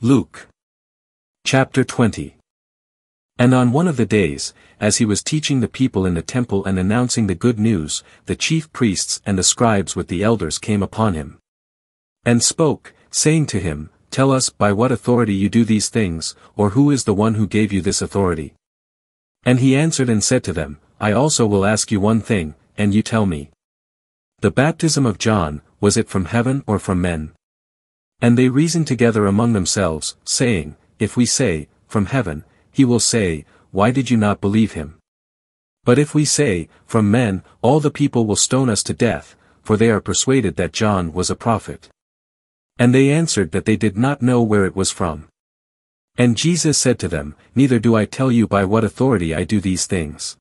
Luke. Chapter 20. And on one of the days, as he was teaching the people in the temple and announcing the good news, the chief priests and the scribes with the elders came upon him. And spoke, saying to him, Tell us by what authority you do these things, or who is the one who gave you this authority? And he answered and said to them, I also will ask you one thing, and you tell me. The baptism of John, was it from heaven or from men? And they reasoned together among themselves, saying, If we say, From heaven, he will say, Why did you not believe him? But if we say, From men, all the people will stone us to death, for they are persuaded that John was a prophet. And they answered that they did not know where it was from. And Jesus said to them, Neither do I tell you by what authority I do these things.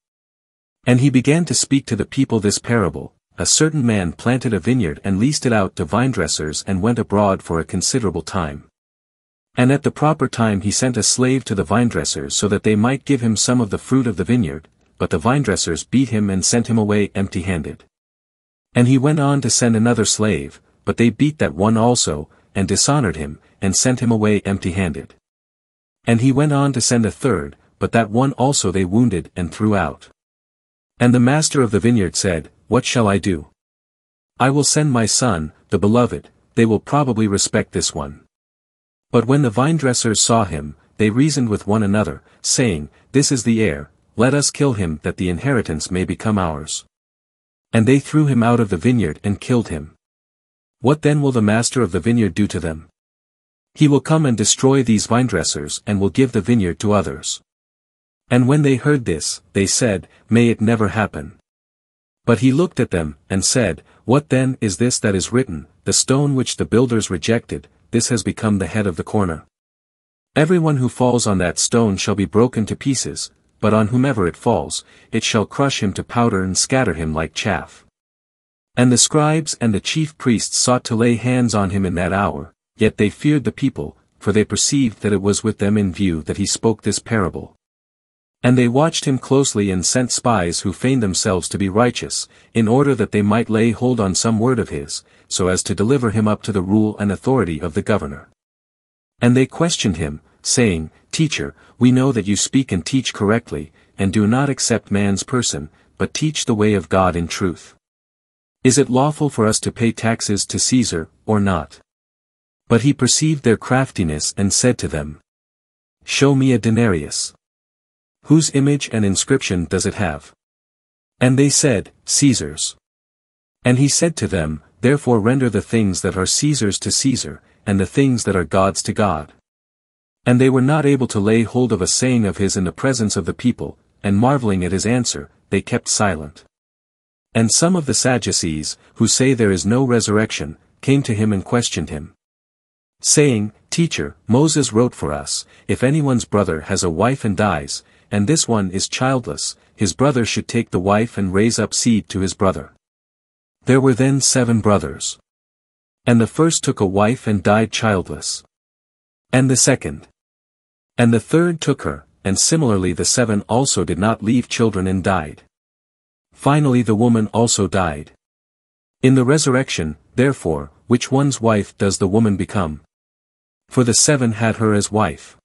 And he began to speak to the people this parable. A certain man planted a vineyard and leased it out to vinedressers and went abroad for a considerable time. And at the proper time he sent a slave to the vinedressers so that they might give him some of the fruit of the vineyard, but the vinedressers beat him and sent him away empty-handed. And he went on to send another slave, but they beat that one also, and dishonored him, and sent him away empty-handed. And he went on to send a third, but that one also they wounded and threw out. And the master of the vineyard said, What shall I do? I will send my son, the beloved, they will probably respect this one. But when the vinedressers saw him, they reasoned with one another, saying, This is the heir, let us kill him that the inheritance may become ours. And they threw him out of the vineyard and killed him. What then will the master of the vineyard do to them? He will come and destroy these vinedressers and will give the vineyard to others. And when they heard this, they said, May it never happen. But he looked at them, and said, What then is this that is written, The stone which the builders rejected, this has become the head of the corner. Everyone who falls on that stone shall be broken to pieces, but on whomever it falls, it shall crush him to powder and scatter him like chaff. And the scribes and the chief priests sought to lay hands on him in that hour, yet they feared the people, for they perceived that it was with them in view that he spoke this parable. And they watched him closely and sent spies who feigned themselves to be righteous, in order that they might lay hold on some word of his, so as to deliver him up to the rule and authority of the governor. And they questioned him, saying, Teacher, we know that you speak and teach correctly, and do not accept man's person, but teach the way of God in truth. Is it lawful for us to pay taxes to Caesar, or not? But he perceived their craftiness and said to them, Show me a denarius. Whose image and inscription does it have? And they said, Caesar's. And he said to them, Therefore render the things that are Caesar's to Caesar, and the things that are God's to God. And they were not able to lay hold of a saying of his in the presence of the people, and marveling at his answer, they kept silent. And some of the Sadducees, who say there is no resurrection, came to him and questioned him, saying, Teacher, Moses wrote for us, If anyone's brother has a wife and dies, and this one is childless, his brother should take the wife and raise up seed to his brother. There were then 7 brothers. And the first took a wife and died childless. And the second. And the third took her, and similarly the 7 also did not leave children and died. Finally the woman also died. In the resurrection, therefore, which one's wife does the woman become? For the 7 had her as wife.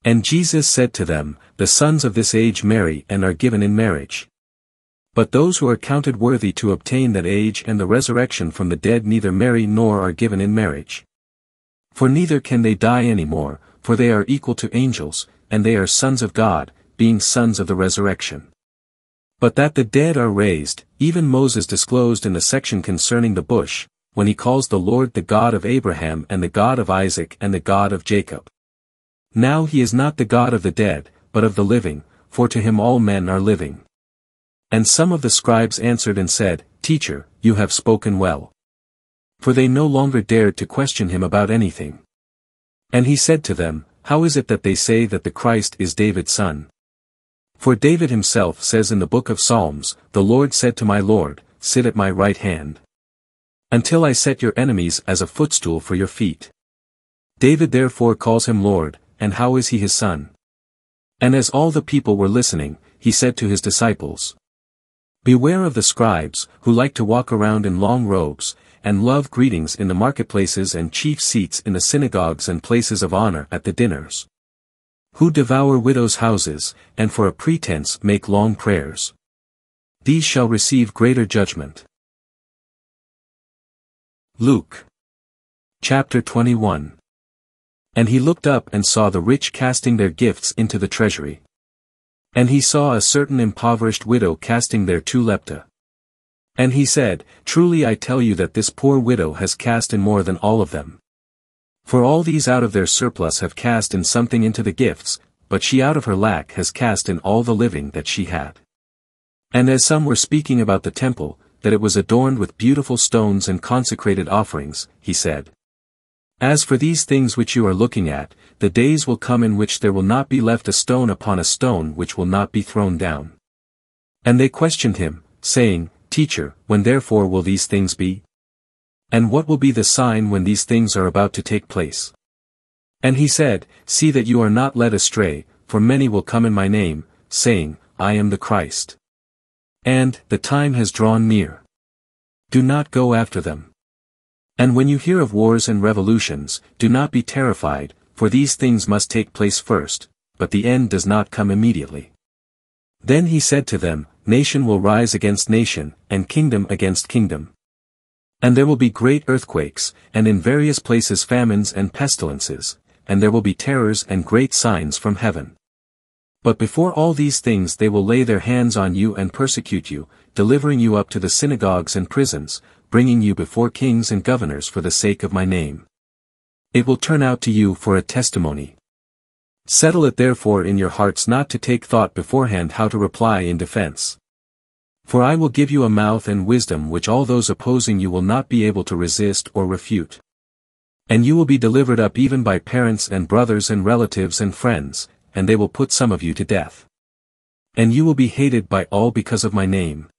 And Jesus said to them, The sons of this age marry and are given in marriage. But those who are counted worthy to obtain that age and the resurrection from the dead neither marry nor are given in marriage. For neither can they die any more, for they are equal to angels, and they are sons of God, being sons of the resurrection. But that the dead are raised, even Moses disclosed in the section concerning the bush, when he calls the Lord the God of Abraham and the God of Isaac and the God of Jacob. Now he is not the God of the dead, but of the living, for to him all men are living. And some of the scribes answered and said, Teacher, you have spoken well. For they no longer dared to question him about anything. And he said to them, How is it that they say that the Christ is David's son? For David himself says in the book of Psalms, The Lord said to my Lord, Sit at my right hand, until I set your enemies as a footstool for your feet. David therefore calls him Lord, and how is he his son? And as all the people were listening, he said to his disciples, Beware of the scribes, who like to walk around in long robes, and love greetings in the marketplaces and chief seats in the synagogues and places of honor at the dinners. Who devour widows' houses, and for a pretense make long prayers. These shall receive greater judgment. Luke. Chapter 21. And he looked up and saw the rich casting their gifts into the treasury. And he saw a certain impoverished widow casting there 2 lepta. And he said, Truly I tell you that this poor widow has cast in more than all of them. For all these out of their surplus have cast in something into the gifts, but she out of her lack has cast in all the living that she had. And as some were speaking about the temple, that it was adorned with beautiful stones and consecrated offerings, he said, As for these things which you are looking at, the days will come in which there will not be left a stone upon a stone which will not be thrown down. And they questioned him, saying, Teacher, when therefore will these things be? And what will be the sign when these things are about to take place? And he said, See that you are not led astray, for many will come in my name, saying, I am the Christ. And, the time has drawn near. Do not go after them. And when you hear of wars and revolutions, do not be terrified, for these things must take place first, but the end does not come immediately. Then he said to them, Nation will rise against nation, and kingdom against kingdom. And there will be great earthquakes, and in various places famines and pestilences, and there will be terrors and great signs from heaven. But before all these things they will lay their hands on you and persecute you, delivering you up to the synagogues and prisons, bringing you before kings and governors for the sake of my name. It will turn out to you for a testimony. Settle it therefore in your hearts not to take thought beforehand how to reply in defense. For I will give you a mouth and wisdom which all those opposing you will not be able to resist or refute. And you will be delivered up even by parents and brothers and relatives and friends, and they will put some of you to death. And you will be hated by all because of my name.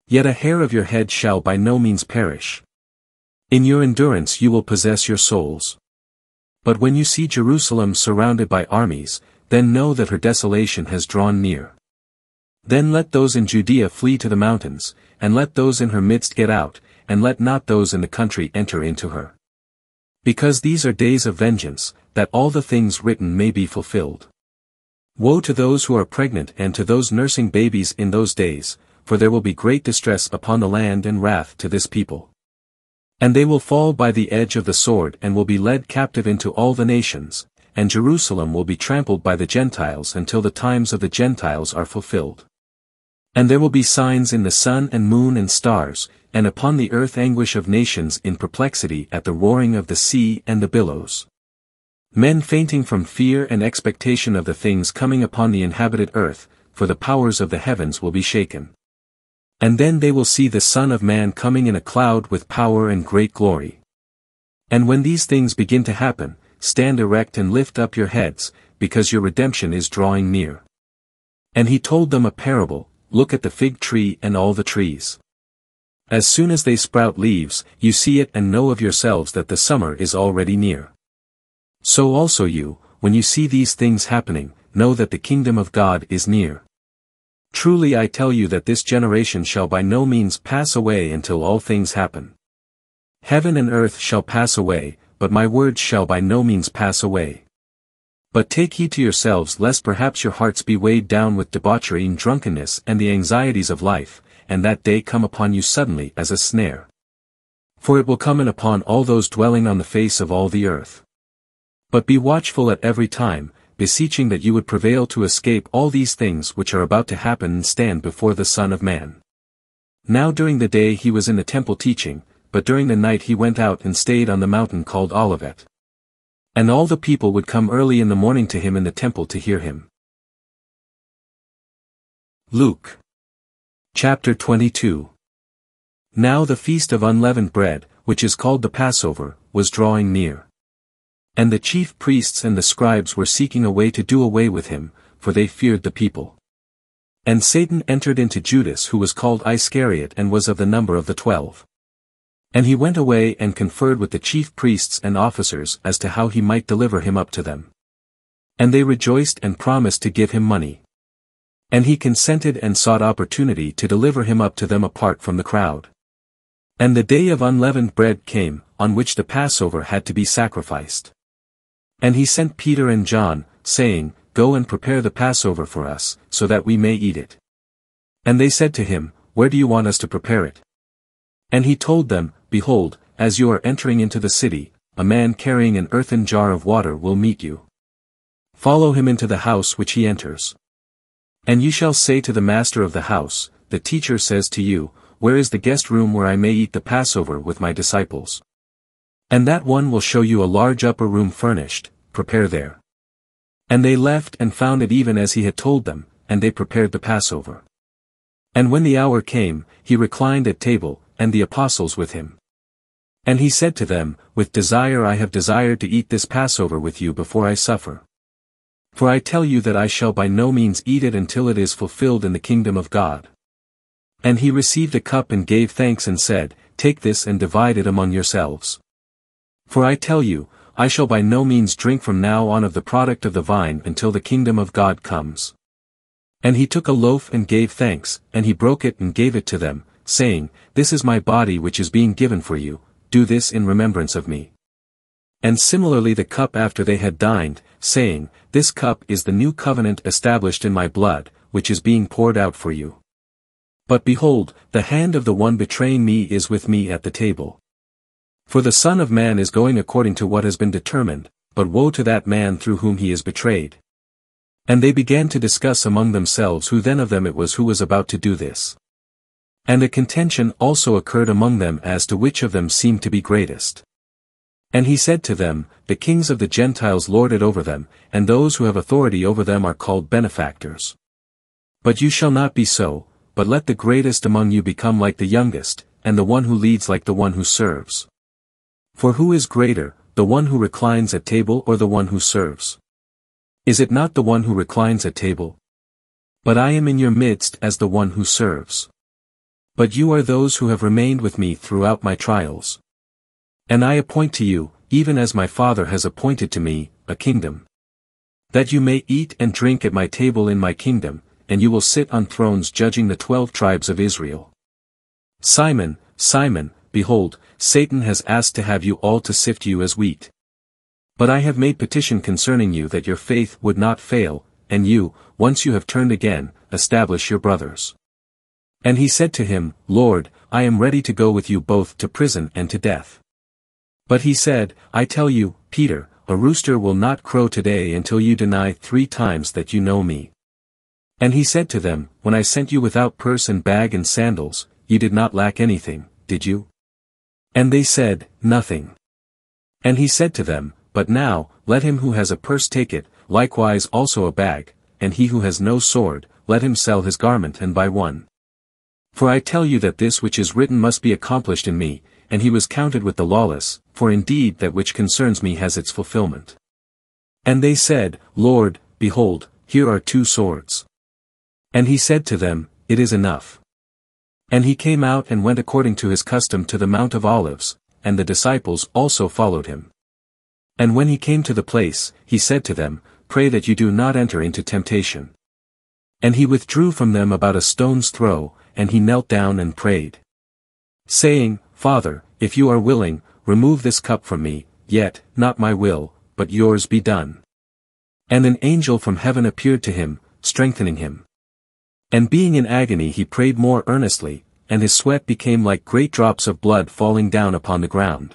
Yet a hair of your head shall by no means perish. In your endurance you will possess your souls. But when you see Jerusalem surrounded by armies, then know that her desolation has drawn near. Then let those in Judea flee to the mountains, and let those in her midst get out, and let not those in the country enter into her. Because these are days of vengeance, that all the things written may be fulfilled. Woe to those who are pregnant and to those nursing babies in those days, for there will be great distress upon the land and wrath to this people. And they will fall by the edge of the sword and will be led captive into all the nations, and Jerusalem will be trampled by the Gentiles until the times of the Gentiles are fulfilled. And there will be signs in the sun and moon and stars, and upon the earth anguish of nations in perplexity at the roaring of the sea and the billows. Men fainting from fear and expectation of the things coming upon the inhabited earth, for the powers of the heavens will be shaken. And then they will see the Son of Man coming in a cloud with power and great glory. And when these things begin to happen, stand erect and lift up your heads, because your redemption is drawing near. And he told them a parable, Look at the fig tree and all the trees. As soon as they sprout leaves, you see it and know of yourselves that the summer is already near. So also you, when you see these things happening, know that the kingdom of God is near. Truly I tell you that this generation shall by no means pass away until all things happen. Heaven and earth shall pass away, but my words shall by no means pass away. But take heed to yourselves lest perhaps your hearts be weighed down with debauchery and drunkenness and the anxieties of life, and that day come upon you suddenly as a snare. For it will come in upon all those dwelling on the face of all the earth. But be watchful at every time, beseeching that you would prevail to escape all these things which are about to happen and stand before the Son of Man. Now during the day he was in the temple teaching, but during the night he went out and stayed on the mountain called Olivet. And all the people would come early in the morning to him in the temple to hear him. Luke. Chapter 22. Now the feast of unleavened bread, which is called the Passover, was drawing near. And the chief priests and the scribes were seeking a way to do away with him, for they feared the people. And Satan entered into Judas who was called Iscariot and was of the number of the 12. And he went away and conferred with the chief priests and officers as to how he might deliver him up to them. And they rejoiced and promised to give him money. And he consented and sought opportunity to deliver him up to them apart from the crowd. And the day of unleavened bread came, on which the Passover had to be sacrificed. And he sent Peter and John, saying, Go and prepare the Passover for us, so that we may eat it. And they said to him, Where do you want us to prepare it? And he told them, Behold, as you are entering into the city, a man carrying an earthen jar of water will meet you. Follow him into the house which he enters. And you shall say to the master of the house, The teacher says to you, Where is the guest room where I may eat the Passover with my disciples? And that one will show you a large upper room furnished, prepare there. And they left and found it even as he had told them, and they prepared the Passover. And when the hour came, he reclined at table, and the apostles with him. And he said to them, With desire I have desired to eat this Passover with you before I suffer. For I tell you that I shall by no means eat it until it is fulfilled in the kingdom of God. And he received a cup and gave thanks and said, Take this and divide it among yourselves. For I tell you, I shall by no means drink from now on of the product of the vine until the kingdom of God comes. And he took a loaf and gave thanks, and he broke it and gave it to them, saying, This is my body which is being given for you, do this in remembrance of me. And similarly the cup after they had dined, saying, This cup is the new covenant established in my blood, which is being poured out for you. But behold, the hand of the one betraying me is with me at the table. For the Son of Man is going according to what has been determined, but woe to that man through whom he is betrayed. And they began to discuss among themselves who then of them it was who was about to do this. And a contention also occurred among them as to which of them seemed to be greatest. And he said to them, The kings of the Gentiles lord it over them, and those who have authority over them are called benefactors. But you shall not be so, but let the greatest among you become like the youngest, and the one who leads like the one who serves. For who is greater, the one who reclines at table or the one who serves? Is it not the one who reclines at table? But I am in your midst as the one who serves. But you are those who have remained with me throughout my trials. And I appoint to you, even as my Father has appointed to me, a kingdom. That you may eat and drink at my table in my kingdom, and you will sit on thrones judging the 12 tribes of Israel. Simon, Simon, behold, Satan has asked to have you all to sift you as wheat. But I have made petition concerning you that your faith would not fail, and you, once you have turned again, establish your brothers. And he said to him, Lord, I am ready to go with you both to prison and to death. But he said, I tell you, Peter, a rooster will not crow today until you deny 3 times that you know me. And he said to them, When I sent you without purse and bag and sandals, you did not lack anything, did you? And they said, Nothing. And he said to them, But now, let him who has a purse take it, likewise also a bag, and he who has no sword, let him sell his garment and buy one. For I tell you that this which is written must be accomplished in me, and he was counted with the lawless, for indeed that which concerns me has its fulfillment. And they said, Lord, behold, here are 2 swords. And he said to them, It is enough. And he came out and went according to his custom to the Mount of Olives, and the disciples also followed him. And when he came to the place, he said to them, Pray that you do not enter into temptation. And he withdrew from them about a stone's throw, and he knelt down and prayed, saying, Father, if you are willing, remove this cup from me, yet, not my will, but yours be done. And an angel from heaven appeared to him, strengthening him. And being in agony he prayed more earnestly, and his sweat became like great drops of blood falling down upon the ground.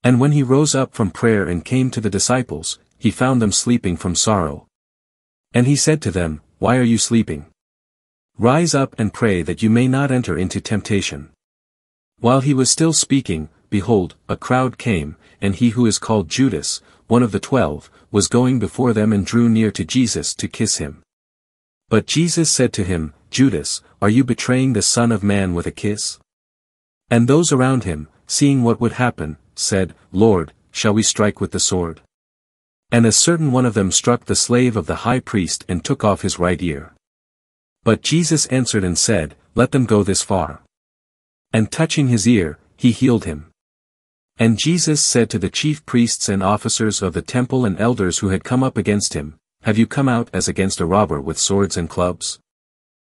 And when he rose up from prayer and came to the disciples, he found them sleeping from sorrow. And he said to them, Why are you sleeping? Rise up and pray that you may not enter into temptation. While he was still speaking, behold, a crowd came, and he who is called Judas, one of the 12, was going before them and drew near to Jesus to kiss him. But Jesus said to him, Judas, are you betraying the Son of Man with a kiss? And those around him, seeing what would happen, said, Lord, shall we strike with the sword? And a certain one of them struck the slave of the high priest and took off his right ear. But Jesus answered and said, Let them go this far. And touching his ear, he healed him. And Jesus said to the chief priests and officers of the temple and elders who had come up against him, Have you come out as against a robber with swords and clubs?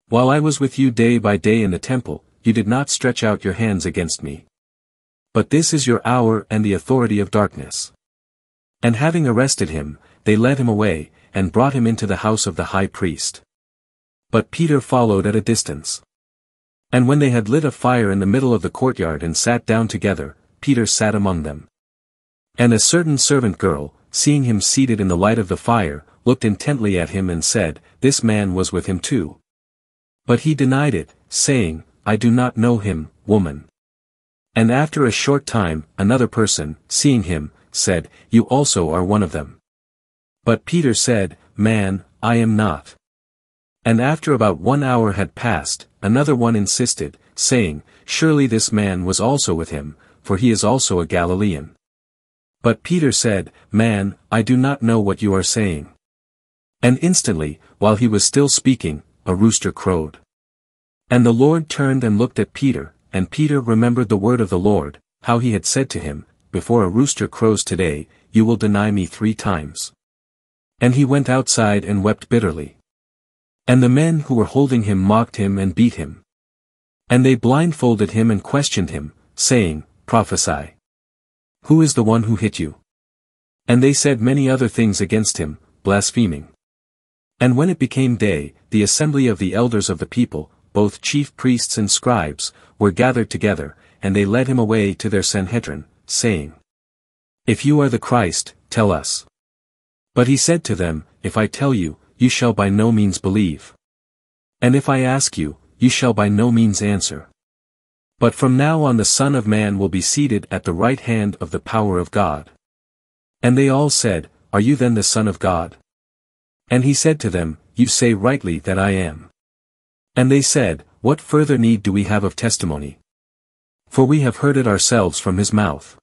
While I was with you day by day in the temple, you did not stretch out your hands against me. But this is your hour and the authority of darkness. And having arrested him, they led him away, and brought him into the house of the high priest. But Peter followed at a distance. And when they had lit a fire in the middle of the courtyard and sat down together, Peter sat among them. And a certain servant girl, seeing him seated in the light of the fire, looked intently at him and said, This man was with him too. But he denied it, saying, I do not know him, woman. And after a short time, another person, seeing him, said, You also are one of them. But Peter said, Man, I am not. And after about 1 hour had passed, another one insisted, saying, Surely this man was also with him, for he is also a Galilean. But Peter said, Man, I do not know what you are saying. And instantly, while he was still speaking, a rooster crowed. And the Lord turned and looked at Peter, and Peter remembered the word of the Lord, how he had said to him, Before a rooster crows today, you will deny me 3 times. And he went outside and wept bitterly. And the men who were holding him mocked him and beat him. And they blindfolded him and questioned him, saying, Prophesy. Who is the one who hit you? And they said many other things against him, blaspheming. And when it became day, the assembly of the elders of the people, both chief priests and scribes, were gathered together, and they led him away to their Sanhedrin, saying, If you are the Christ, tell us. But he said to them, If I tell you, you shall by no means believe. And if I ask you, you shall by no means answer. But from now on the Son of Man will be seated at the right hand of the power of God. And they all said, Are you then the Son of God? And he said to them, You say rightly that I am. And they said, What further need do we have of testimony? For we have heard it ourselves from his mouth.